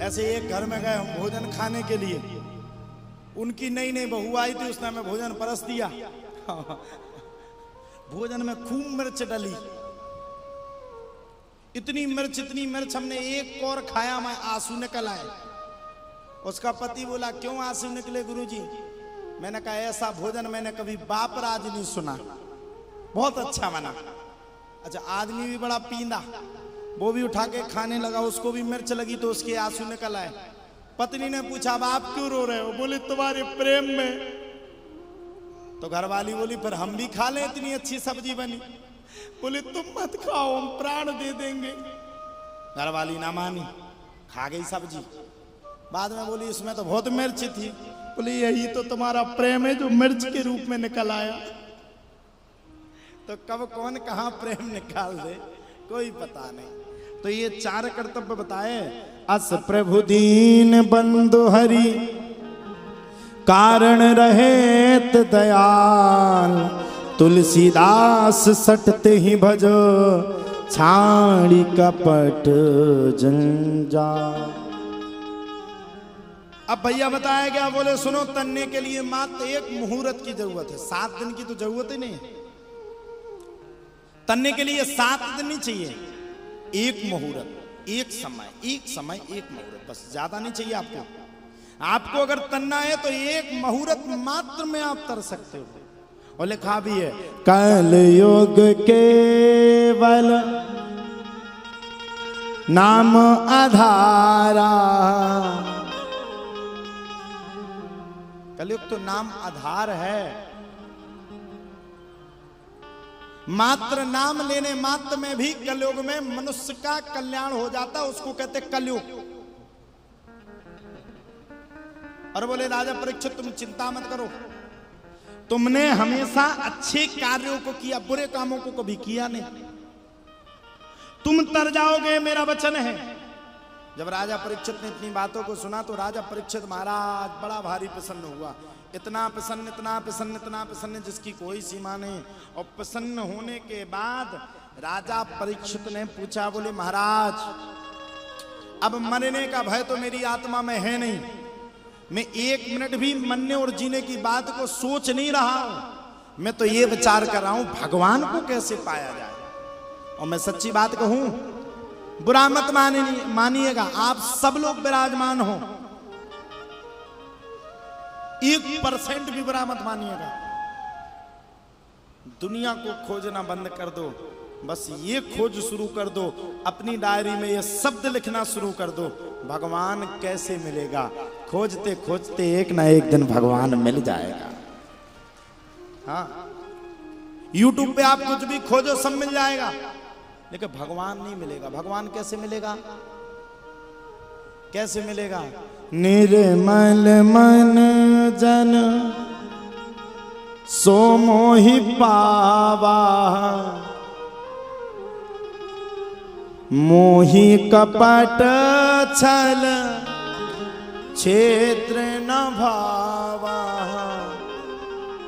ऐसे एक घर में गए हम भोजन खाने के लिए, उनकी नई नई बहू आई थी, उसने हमें भोजन परस दिया। भोजन में खूब मिर्च डली, इतनी मिर्च हमने एक कौर खाया, मैं आंसू निकल आए। उसका पति बोला क्यों आंसू निकले गुरुजी? मैंने कहा ऐसा भोजन मैंने कभी बाप राज नहीं सुना, बहुत अच्छा बना। अच्छा, आदमी भी बड़ा पींदा, वो भी उठा के खाने लगा, उसको भी मिर्च लगी तो उसके आंसू निकल आए। पत्नी ने पूछा अब आप क्यों रो रहे हो? बोले तुम्हारे प्रेम में। तो घरवाली बोली फिर हम भी खा लें, इतनी अच्छी सब्जी बनी। बोले तुम मत खाओ, हम प्राण दे देंगे। घरवाली ना मानी, खा गई सब्जी। बाद में बोली इसमें तो बहुत मिर्च थी। बोली यही तो तुम्हारा प्रेम है जो मिर्च के रूप में निकल आया। तो कब कौन कहां प्रेम निकाल दे कोई पता नहीं। तो ये 4 कर्तव्य बताए। अस प्रभु दीन बंधु हरि, कारण रहेत दयाल, तुलसीदास सटते ही भजो, छाड़ी कपट जंजाल। अब भैया बताया गया, बोले सुनो, तन्ने के लिए मात्र 1 मुहूर्त की जरूरत है, 7 दिन की तो जरूरत ही नहीं है। तन्ने के लिए 7 दिन नहीं चाहिए, 1 मुहूर्त, 1 समय 1 मुहूर्त, बस ज्यादा नहीं चाहिए आपको। आपको अगर तन्ना है तो 1 मुहूर्त मात्र में आप तर सकते हो। और लिखा भी है कल युग केवल नाम आधारा। कलयुग तो नाम आधार है, मात्र नाम लेने मात्र में भी कलयुग में मनुष्य का कल्याण हो जाता, उसको कहते कलयुग। और बोले राजा परीक्षित तुम चिंता मत करो, तुमने हमेशा अच्छे कार्यों को किया, बुरे कामों को कभी किया नहीं, तुम तर जाओगे, मेरा वचन है। जब राजा परीक्षित ने इतनी बातों को सुना तो राजा परीक्षित महाराज बड़ा भारी प्रसन्न हुआ। इतना प्रसन्न, इतना प्रसन्न, इतना प्रसन्न जिसकी कोई सीमा नहीं। और प्रसन्न होने के बाद राजा परीक्षित ने पूछा, बोले महाराज अब मरने का भय तो मेरी आत्मा में है नहीं, मैं 1 मिनट भी मरने और जीने की बात को सोच नहीं रहा हूं। मैं तो ये विचार कर रहा हूं भगवान को कैसे पाया जाए। और मैं सच्ची बात कहूं, बुरा मत मानिएगा, आप सब लोग विराजमान हो, 1% भी बुरा मत मानिएगा। दुनिया को खोजना बंद कर दो, बस ये खोज शुरू कर दो, अपनी डायरी में ये शब्द लिखना शुरू कर दो, भगवान कैसे मिलेगा। खोजते खोजते एक ना एक दिन भगवान मिल जाएगा। हाँ, YouTube पे आप कुछ भी खोजो सब मिल जाएगा, लेकिन भगवान नहीं मिलेगा। भगवान कैसे मिलेगा? कैसे मिलेगा? निर्मल मन जन सो मोहि पावा, मोहि कपट छल क्षेत्र न भावा।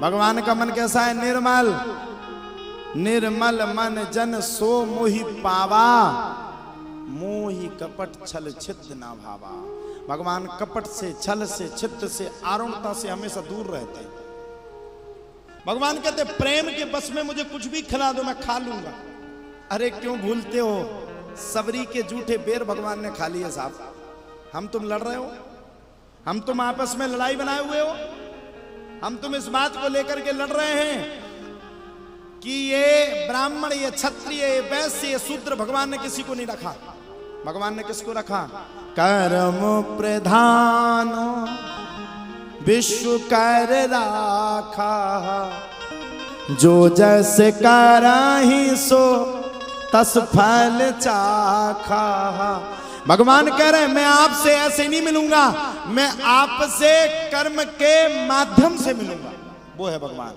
भगवान का मन कैसा है? निर्मल। निर्मल मन जन सो मोहि पावा, मोहि कपट छल छिद्र न भावा। भगवान कपट से, छल से, छिद्र से, आरुणता से हमेशा दूर रहते हैं। भगवान कहते प्रेम के बस में मुझे कुछ भी खिला दो मैं खा लूंगा। अरे क्यों भूलते हो, सबरी के जूठे बेर भगवान ने खा लिए साहब। हम तुम लड़ रहे हो, हम तुम आपस में लड़ाई बनाए हुए हो, हम तुम इस बात को लेकर के लड़ रहे हैं कि ये ब्राह्मण, ये क्षत्रिय, ये वैश्य, ये शूद्र। भगवान ने किसी को नहीं रखा। भगवान ने किसको रखा? कर्म प्रधान विश्व कर राखा, जो जैसे करहि सो तस फल चाखा। भगवान कह रहे मैं आपसे ऐसे नहीं मिलूंगा, मैं आपसे कर्म के माध्यम से मिलूंगा। वो है भगवान।